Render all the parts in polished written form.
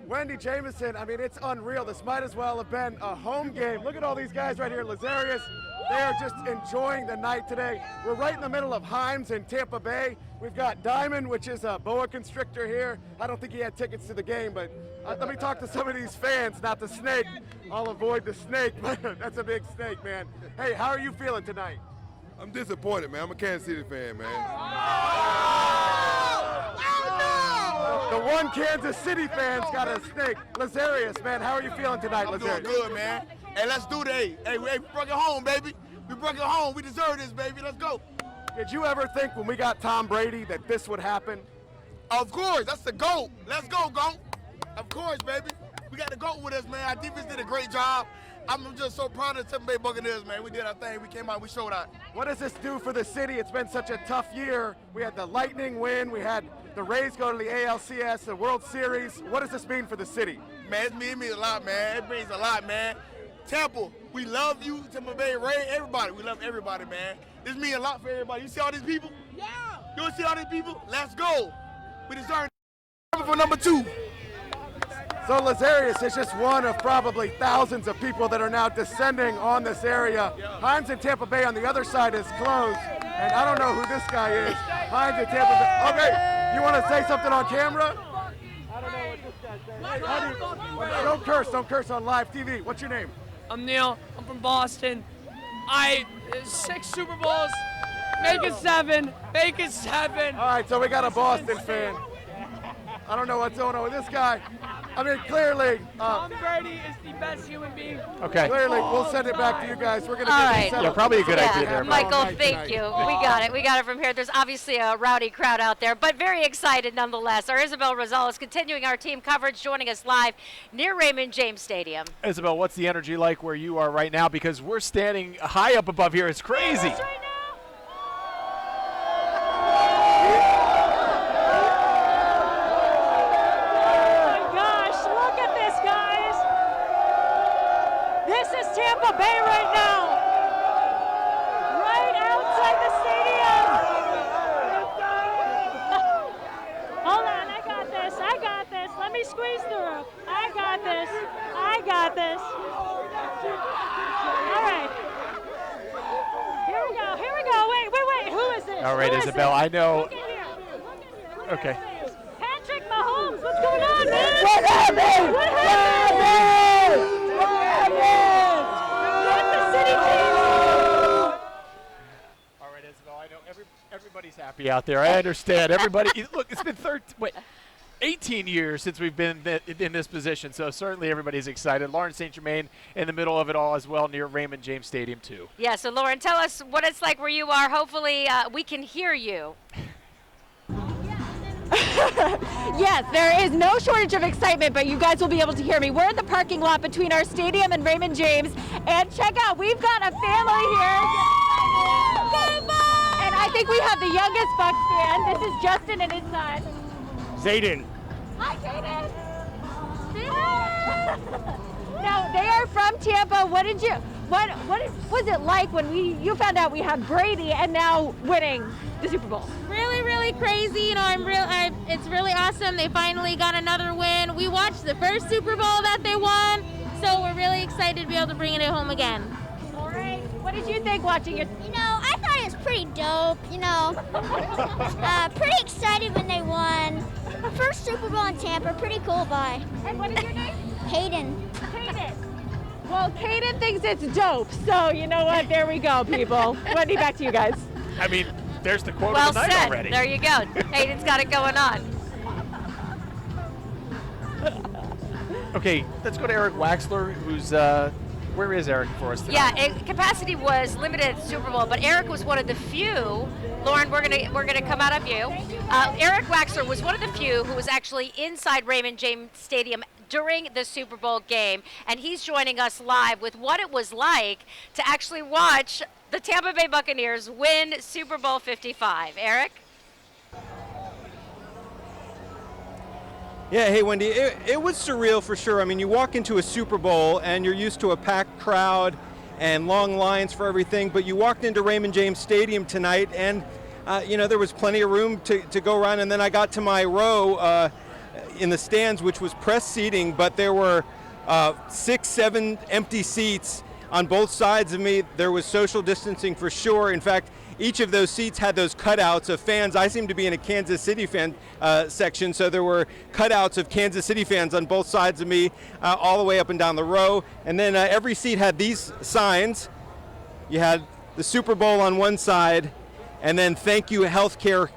Wendy Jamison, I mean, it's unreal. This might as well have been a home game. Look at all these guys right here. Lazarius, they are just enjoying the night today. We're right in the middle of Himes in Tampa Bay. We've got Diamond, which is a boa constrictor here. I don't think he had tickets to the game, but let me talk to some of these fans, not the snake. I'll avoid the snake, but that's a big snake, man. Hey, how are you feeling tonight? I'm disappointed, man. I'm a Kansas City fan, man. The one Kansas City fan's got a snake. Lazarius, man, how are you feeling tonight, Lazarius? I'm doing good, man. Hey, let's do it. Hey, we brought it home, baby. We brought it home. We deserve this, baby. Let's go. Did you ever think when we got Tom Brady that this would happen? Of course. That's the GOAT. Let's go, GOAT. Of course, baby. We got the GOAT with us, man. Our defense did a great job. I'm just so proud of the Tampa Bay Buccaneers, man. We did our thing. We came out. We showed out. What does this do for the city? It's been such a tough year. We had the Lightning win. We had the Rays go to the ALCS, the World Series. What does this mean for the city? Man, it means a lot, man. It means a lot, man. Tampa, we love you. Tampa Bay Rays, everybody. We love everybody, man. This means a lot for everybody. You see all these people? Yeah. You see all these people? Let's go. We deserve it for number 2. So Lazarius is just one of probably thousands of people that are now descending on this area. Himes in Tampa Bay on the other side is closed, and I don't know who this guy is. Himes in Tampa Bay. Okay, you want to say something on camera? I don't know what this guy says. Don't curse on live TV. What's your name? I'm Neil. I'm from Boston. 6 Super Bowls. Make it 7. Make it 7. All right, so we got a Boston fan. I don't know what's going on with this guy. I mean, clearly. Tom Brady is the best human being. Okay. Clearly, we'll send it back to you guys. We're going to get right. Yeah, probably a good idea there. Michael, thank you. We got it. We got it from here. There's obviously a rowdy crowd out there, but very excited nonetheless. Our ISABEL Rosales continuing our team coverage, joining us live near Raymond James Stadium. ISABEL, what's the energy like where you are right now? Because we're standing high up above here. It's crazy. Tampa Bay right now, right outside the stadium. Hold on, I got this. Let me squeeze through. I got this. All right. Here we go. Wait. Who is this? All right, ISABEL, I know. Look at here. Okay. Patrick Mahomes, what's going on, man? What happened? All right, ISABEL, I know everybody's happy out there. I understand. Everybody, look, it's been 18 years since we've been in this position, so certainly everybody's excited. Lauren St. Germain in the middle of it all as well, near Raymond James Stadium, too. Yeah, so Lauren, tell us what it's like where you are. Hopefully we can hear you. Yes, there is no shortage of excitement, but you guys will be able to hear me. We're at the parking lot between our stadium and Raymond James, and check out, we've got a family here. And I think we have the youngest Bucs fan. This is Justin and his son. Zayden. Hi, Jaden. Now, they are from Tampa. What was it like when you found out we had Brady and now winning the Super Bowl? Really crazy. You know, it's really awesome. They finally got another win. We watched the first Super Bowl that they won, so we're really excited to be able to bring it home again. All right. What did you think watching it? You know, I thought it was pretty dope, you know. Pretty excited when they won. The first Super Bowl in Tampa, pretty cool bye. And what is your name? Hayden. Well, Caden thinks it's dope, so you know what? There we go, people. Wendy, back to you guys. I mean, there's the quote Well of the night said. already. There you go. Hayden's got it going on. Okay, let's go to Eric Waxler, who's where is Eric for us today? Yeah, capacity was limited at the Super Bowl, but Eric was one of the few. Lauren, we're gonna come out of you. Eric Waxler was one of the few who was actually inside Raymond James Stadium during the Super Bowl game, and he's joining us live with what it was like to actually watch the Tampa Bay Buccaneers win Super Bowl 55. Eric? Yeah, hey Wendy, it was surreal for sure. I mean, you walk into a Super Bowl and you're used to a packed crowd and long lines for everything, but you walked into Raymond James Stadium tonight and you know, there was plenty of room to go around, and then I got to my row. in the stands, which was press seating, but there were 6, 7 empty seats on both sides of me. There was social distancing for sure. In fact, each of those seats had those cutouts of fans. I seem to be in a Kansas City fan section, so there were cutouts of Kansas City fans on both sides of me, all the way up and down the row. And then every seat had these signs. You had the Super Bowl on one side, and then thank you healthcare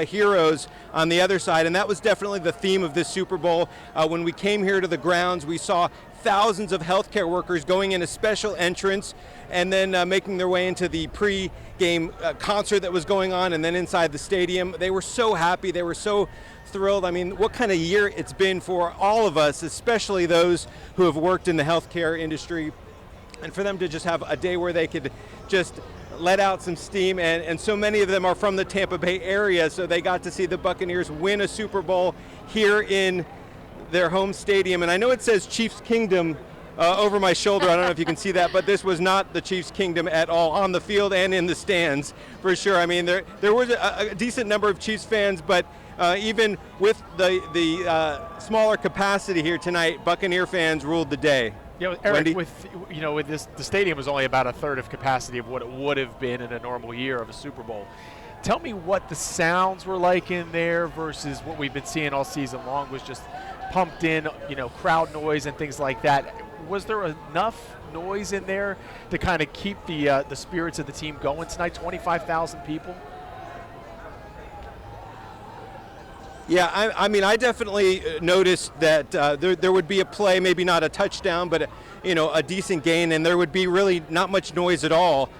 heroes on the other side. And that was definitely the theme of this Super Bowl. When we came here to the grounds, we saw thousands of healthcare workers going in a special entrance and then making their way into the pre-game concert that was going on, and then inside the stadium. They were so happy. They were so thrilled. I mean, what kind of year it's been for all of us, especially those who have worked in the healthcare industry, and for them to just have a day where they could just let out some steam. And so many of them are from the Tampa Bay area, so they got to see the Buccaneers win a Super Bowl here in their home stadium. And I know it says Chiefs Kingdom over my shoulder. I don't know if you can see that, but this was not the Chiefs Kingdom at all, on the field and in the stands for sure. I mean, there was a decent number of Chiefs fans, but even with the smaller capacity here tonight, Buccaneer fans ruled the day. You know, Eric, with this, the stadium was only about a third of capacity of what it would have been in a normal year of a Super Bowl. Tell me what the sounds were like in there versus what we've been seeing all season long was just pumped in, crowd noise and things like that. Was there enough noise in there to kind of keep the spirits of the team going tonight? 25,000 people. Yeah, I mean, I definitely noticed that there would be a play, maybe not a touchdown, but a decent gain, and there would be really not much noise at all.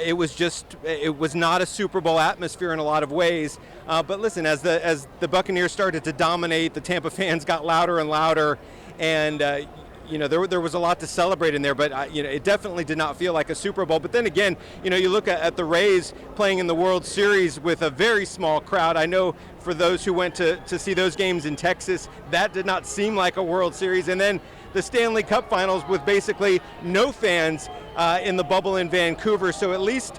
It was not a Super Bowl atmosphere in a lot of ways. But listen, as the Buccaneers started to dominate, the Tampa fans got louder and louder, and there was a lot to celebrate in there, but it definitely did not feel like a Super Bowl. But then again, you look at the Rays playing in the World Series with a very small crowd. I know for those who went to see those games in Texas, that did not seem like a World Series. And then the Stanley Cup Finals with basically no fans in the bubble in Vancouver. So at least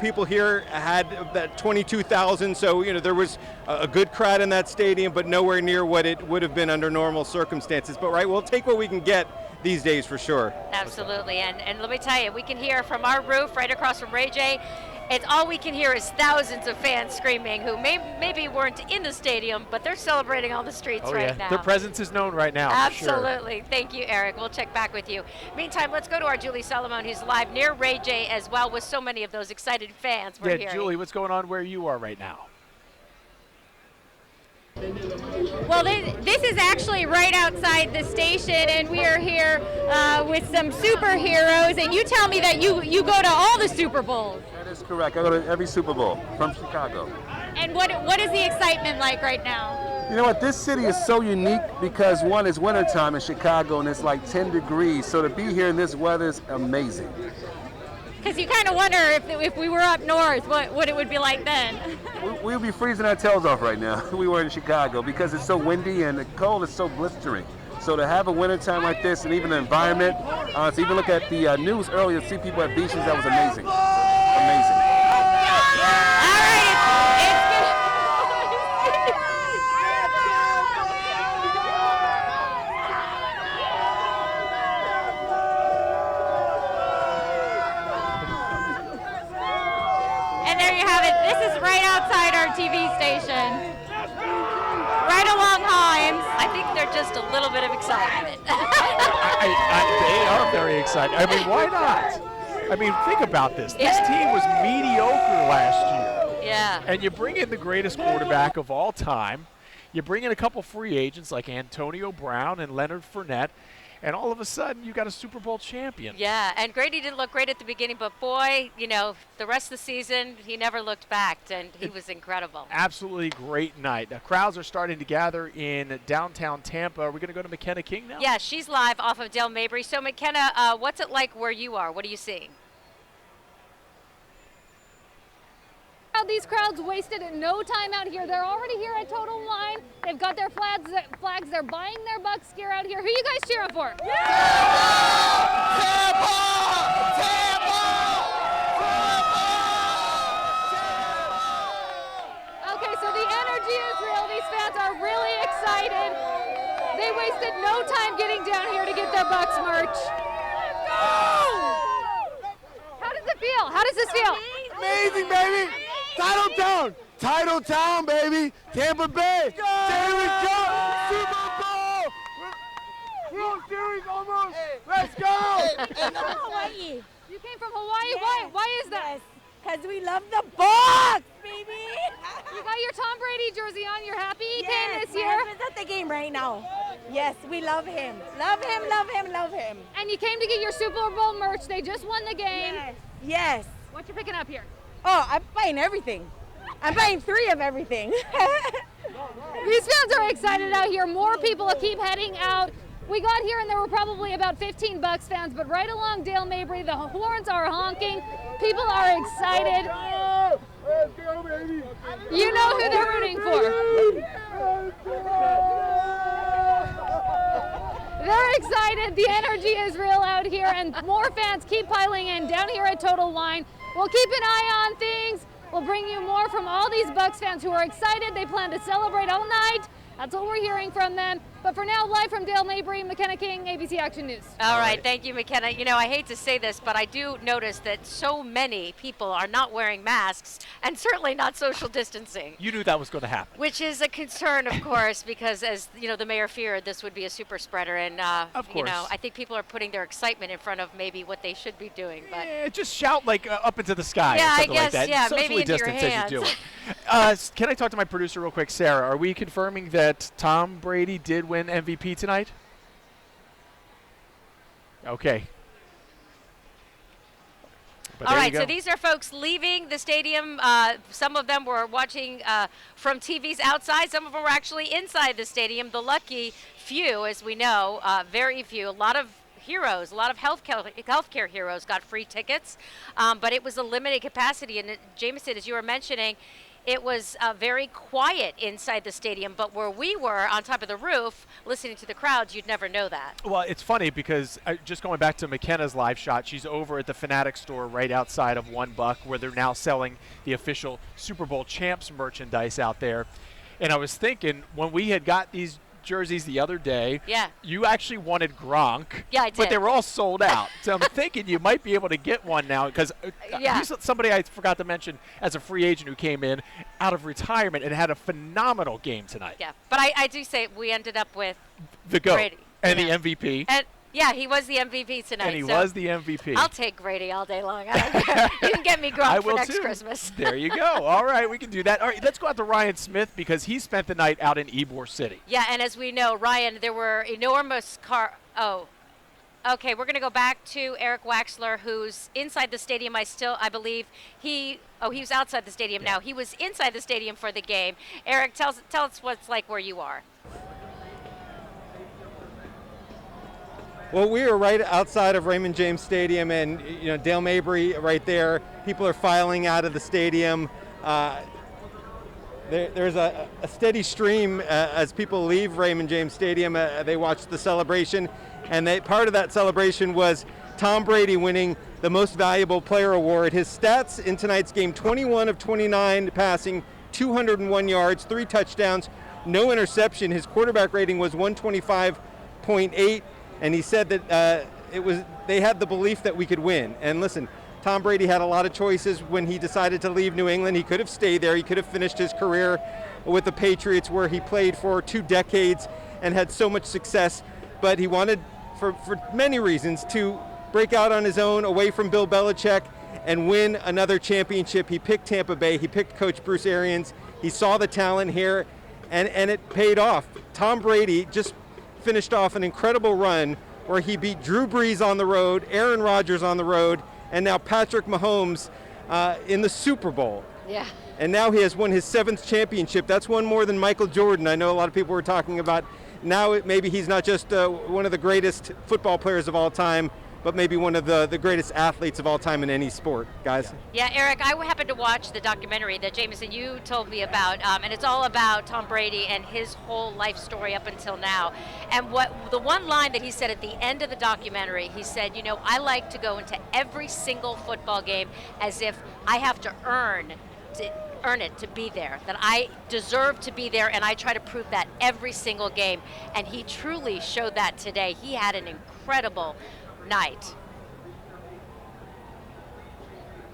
people here had that 22,000. So, there was a good crowd in that stadium, but nowhere near what it would have been under normal circumstances. But we'll take what we can get these days for sure. Absolutely. And let me tell you, we can hear from our roof right across from Ray J. It's all we can hear is thousands of fans screaming who maybe weren't in the stadium, but they're celebrating on the streets right now. Their presence is known right now. Absolutely. For sure. Thank you, Eric. We'll check back with you. Meantime, let's go to our Julie Salomone, who's live near Ray J as well with so many of those excited fans we're hearing. Julie, what's going on where you are right now? Well, this is actually right outside the station, and we are here with some superheroes. And you tell me that you go to all the Super Bowls. That is correct. I go to every Super Bowl from Chicago. And what is the excitement like right now? You know what? This city is so unique because, one, it's wintertime in Chicago, and it's like 10 degrees. So to be here in this weather is amazing. Because you kind of wonder if we were up north, what it would be like then. We would be freezing our tails off right now if we were in Chicago because it's so windy and the cold is so blistering. So to have a wintertime like this and even the environment, so even look at the news earlier, see people at beaches, that was amazing. Amazing. All right, it's good. And there you have it. This is right outside our TV station. Right along Himes. I think they're just a little bit of excitement. They are very excited. I mean, why not? I mean, think about this. This team was mediocre last year. Yeah. And you bring in the greatest quarterback of all time. You bring in a couple free agents like Antonio Brown and Leonard Fournette, and all of a sudden you got a Super Bowl champion. Yeah, and Grady didn't look great at the beginning, but boy, the rest of the season, he never looked back, and he was incredible. Absolutely great night. Now, crowds are starting to gather in downtown Tampa. Are we going to go to McKenna King now? Yeah, she's live off of Del Mabry. So, McKenna, what's it like where you are? What are you seeing? These crowds wasted no time out here. They're already here at Total Wine. They've got their flags. They're buying their Bucs gear out here. Who are you guys cheering for? Okay, so the energy is real. These fans are really excited. wasted no time getting down here to get their Bucs merch. How does it feel? How does this feel? Amazing, baby. Title Town. Title Town, baby. Tampa Bay. Here we go. Super Bowl. World Series almost. Let's go. Hawaii. You came from Hawaii. Why is that? Because we love the Bucs, baby. You got your Tom Brady jersey on. You're happy he came this my year. husband's at the game right now. Yes, we love him. Love him, love him, love him. And you came to get your Super Bowl merch. They just won the game. Yes. What you picking up here? Oh, I'm buying everything. I'm buying 3 of everything. These fans are excited out here. More people keep heading out. We got here and there were probably about 15 Bucs fans, but right along Dale Mabry, the horns are honking. People are excited. Let's go, baby. You know who they're rooting for. They're excited. The energy is real out here, and more fans keep piling in down here at Total Wine. We'll keep an eye on things. We'll bring you more from all these Bucs fans who are excited. They plan to celebrate all night. That's what we're hearing from them. But for now, live from Dale Mabry, McKenna King, ABC Action News. All right, thank you, McKenna. You know, I hate to say this, but I do notice that so many people are not wearing masks and certainly not social distancing. You knew that was going to happen. Which is a concern, of course, because as you know, the mayor feared this would be a super spreader, and you know, I think people are putting their excitement in front of maybe what they should be doing. But yeah, just shout like up into the sky yeah, or something I guess, like that. yeah, Socially maybe into your distance hands. as you do it. Can I talk to my producer real quick, Sarah? Are we confirming that Tom Brady did win MVP tonight? Okay. But all right, so these are folks leaving the stadium. Some of them were watching from TVs outside. Some of them were actually inside the stadium. The lucky few, as we know, very few. A lot of heroes, a lot of healthcare heroes got free tickets, but it was a limited capacity. And Jameson, as you were mentioning, it was very quiet inside the stadium, but where we were on top of the roof listening to the crowds, you'd never know that. Well, it's funny because just going back to McKenna's live shot, she's over at the Fanatic store right outside of One Buck where they're now selling the official Super Bowl champs merchandise out there. And I was thinking when we had got these jerseys the other day, you actually wanted Gronk, yeah, I did. but they were all sold out. So I'm thinking you might be able to get one now because he's somebody I forgot to mention as a free agent who came in out of retirement and had a phenomenal game tonight. Yeah, but I do say we ended up with the GOAT Brady, and the MVP. And yeah, he was the MVP tonight. And he was the MVP. I'll take Grady all day long. I don't care. You can get me Gronk for next Christmas. There you go. All right, we can do that. All right, let's go out to Ryan Smith because he spent the night out in Ybor City. Yeah, and as we know, Ryan, there were enormous okay, we're going to go back to Eric Waxler, who's inside the stadium. I believe he was outside the stadium now. He was inside the stadium for the game. Eric, tell us what's like where you are. Well, we are right outside of Raymond James Stadium, and you know Dale Mabry right there. People are filing out of the stadium. There's a steady stream as people leave Raymond James Stadium. They watch the celebration, and part of that celebration was Tom Brady winning the Most Valuable Player Award. His stats in tonight's game: 21 of 29 passing, 201 yards, 3 touchdowns, no interception. His quarterback rating was 125.8. And he said that they had the belief that we could win. And listen, Tom Brady had a lot of choices when he decided to leave New England. He could have stayed there. He could have finished his career with the Patriots, where he played for 2 decades and had so much success. But he wanted, for many reasons, to break out on his own, away from Bill Belichick, and win another championship. He picked Tampa Bay. He picked Coach Bruce Arians. He saw the talent here, and it paid off. Tom Brady just finished off an incredible run where he beat Drew Brees on the road, Aaron Rodgers on the road, and now Patrick Mahomes in the Super Bowl. Yeah. And now he has won his 7th championship. That's one more than Michael Jordan. I know a lot of people were talking about now maybe he's not just one of the greatest football players of all time, but maybe one of the greatest athletes of all time in any sport, guys. Yeah, Eric, I happened to watch the documentary that Jameson, you told me about, and it's all about Tom Brady and his whole life story up until now. And the one line that he said at the end of the documentary, he said, you know, I like to go into every single football game as if I have to earn earn it to be there, that I deserve to be there, and I try to prove that every single game. And he truly showed that today. He had an incredible night.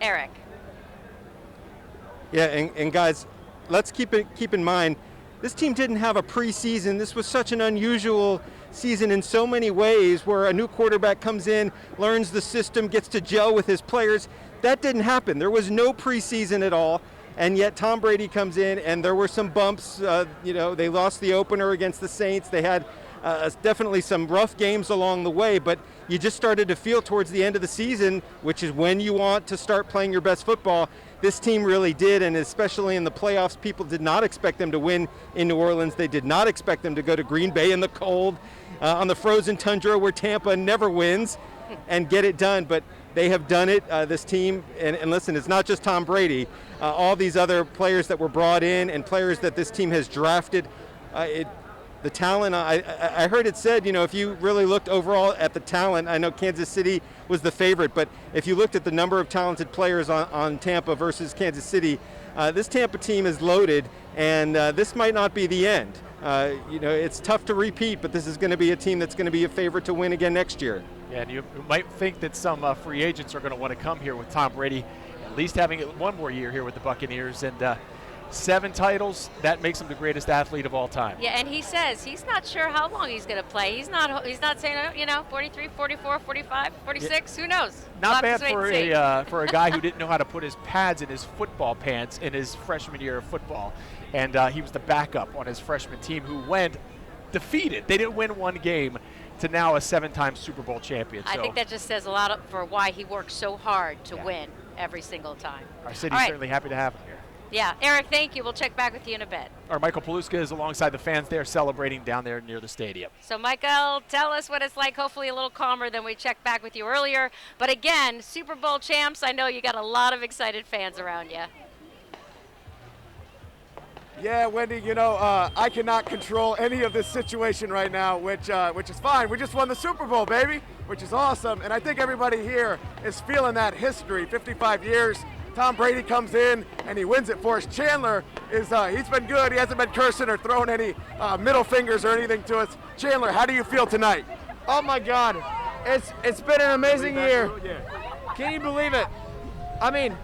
Eric. Yeah, and guys, let's keep in mind, this team didn't have a preseason. This was such an unusual season in so many ways, where a new quarterback comes in, learns the system, gets to gel with his players. That didn't happen. There was no preseason at all, and yet Tom Brady comes in, and there were some bumps. They lost the opener against the Saints. They had definitely some rough games along the way, but you just started to feel towards the end of the season, which is when you want to start playing your best football. This team really did, and especially in the playoffs, people did not expect them to win in New Orleans. They did not expect them to go to Green Bay in the cold, on the frozen tundra where Tampa never wins, and get it done. But they have done it, this team. And listen, it's not just Tom Brady. All these other players that were brought in and players that this team has drafted, the talent, I heard it said, if you really looked overall at the talent, I know Kansas City was the favorite, but if you looked at the number of talented players on Tampa versus Kansas City, this Tampa team is loaded, and this might not be the end. It's tough to repeat, but this is going to be a team that's going to be a favorite to win again next year. Yeah, and you might think that some free agents are going to want to come here with Tom Brady, at least having one more year here with the Buccaneers, and 7 titles, that makes him the greatest athlete of all time. Yeah, and he says he's not sure how long he's going to play. He's not saying, 43, 44, 45, 46, who knows? Not bad for a guy who didn't know how to put his pads in his football pants in his freshman year of football. And he was the backup on his freshman team who went defeated. They didn't win one game, to now a 7-time Super Bowl champion. I think that just says a lot for why he works so hard to win every single time. Our city's certainly happy to have him here. Yeah, Eric, thank you. We'll check back with you in a bit. Our Michael Paluska is alongside the fans there celebrating down there near the stadium. So, Michael, tell us what it's like, hopefully a little calmer than we checked back with you earlier. But again, Super Bowl champs, I know you got a lot of excited fans around you. Yeah, Wendy, I cannot control any of this situation right now, which is fine. We just won the Super Bowl, baby, which is awesome. And I think everybody here is feeling that history. 55 years, Tom Brady comes in and he wins it for us. Chandler he's been good. He hasn't been cursing or throwing any middle fingers or anything to us. Chandler, how do you feel tonight? Oh my God, it's been an amazing year. Can you believe it? I mean,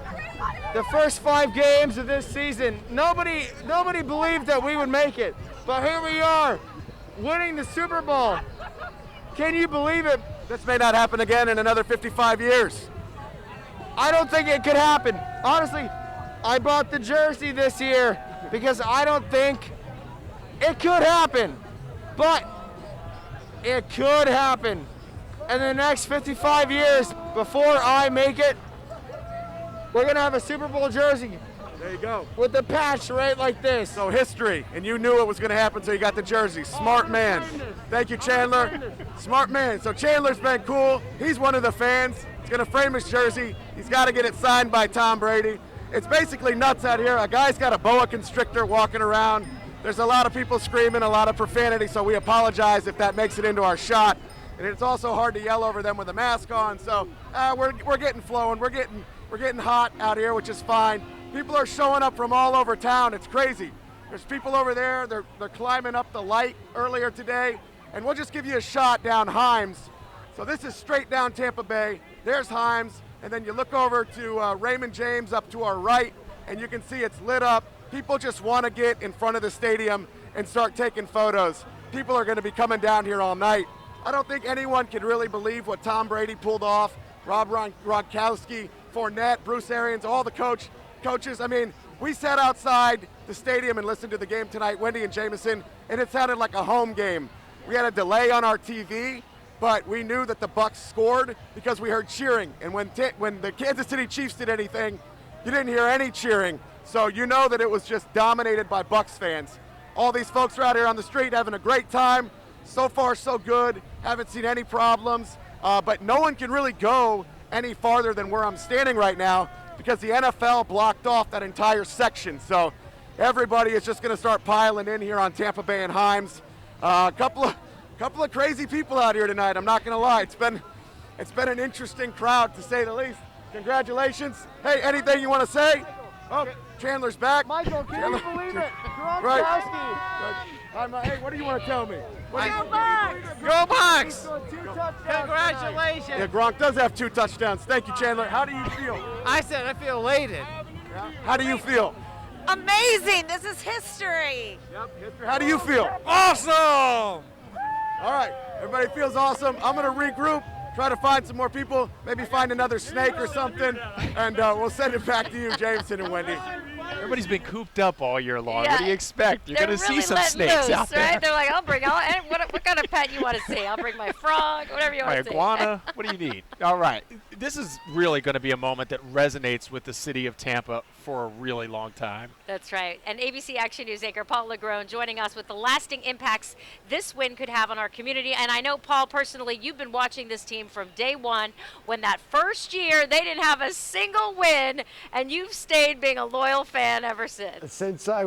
the first 5 games of this season, nobody believed that we would make it, but here we are, winning the Super Bowl. Can you believe it? This may not happen again in another 55 years. I don't think it could happen. Honestly, I bought the jersey this year because I don't think it could happen, but it could happen. In the next 55 years, before I make it, we're gonna have a Super Bowl jersey. There you go. With the patch right like this. So history, and you knew it was gonna happen, so you got the jersey. Smart man. Thank you, Chandler. Smart man. So Chandler's been cool. He's one of the fans. He's gonna frame his jersey. He's gotta get it signed by Tom Brady. It's basically nuts out here. A guy's got a boa constrictor walking around. There's a lot of people screaming, a lot of profanity, so we apologize if that makes it into our shot. And it's also hard to yell over them with a mask on, so we're getting flowing. We're getting hot out here, which is fine. People are showing up from all over town. It's crazy. There's people over there. They're climbing up the light earlier today. And we'll just give you a shot down Himes. So this is straight down Tampa Bay. There's Himes. And then you look over to Raymond James up to our right, and you can see it's lit up. People just want to get in front of the stadium and start taking photos. People are going to be coming down here all night. I don't think anyone can really believe what Tom Brady pulled off. Rob Gronkowski, Fournette, Bruce Arians, all the coaches. I mean, we sat outside the stadium and listened to the game tonight, Wendy and Jameson, and it sounded like a home game. We had a delay on our TV, but we knew that the Bucs scored because we heard cheering. And when the Kansas City Chiefs did anything, you didn't hear any cheering. So you know that it was just dominated by Bucs fans. All these folks are out here on the street having a great time. So far, so good. Haven't seen any problems. But no one can really go any farther than where I'm standing right now because the NFL blocked off that entire section. So everybody is just going to start piling in here on Tampa Bay and Himes. A couple of crazy people out here tonight. I'm not going to lie. It's been an interesting crowd to say the least. Congratulations. Hey, anything you want to say? Oh, Chandler's back. Michael, can you believe it? Right. Gronkowski. Hey, what do you want to tell me? Go Bucs! Go Bucs! Congratulations. Yeah, Gronk does have 2 touchdowns. Thank you, Chandler. How do you feel? I feel elated. How do you feel? Amazing. This is history. How do you feel? Awesome! All right, everybody feels awesome. I'm going to regroup, try to find some more people, maybe find another snake or something, and we'll send it back to you, Jameson and Wendy. Everybody's been cooped up all year long. Yeah. What do you expect? You're going to see some snakes loose, out there. right? They're like, I'll bring all. What kind of pet you want to see? I'll bring my frog, whatever you My want to see. iguana. What do you need? All right. This is really going to be a moment that resonates with the city of Tampa for a really long time. That's right. And ABC Action News anchor Paul LaGrone joining us with the lasting impacts this win could have on our community. And I know, Paul, personally, you've been watching this team from day one. When that first year they didn't have a single win, and you've stayed being a loyal fan ever since. Since I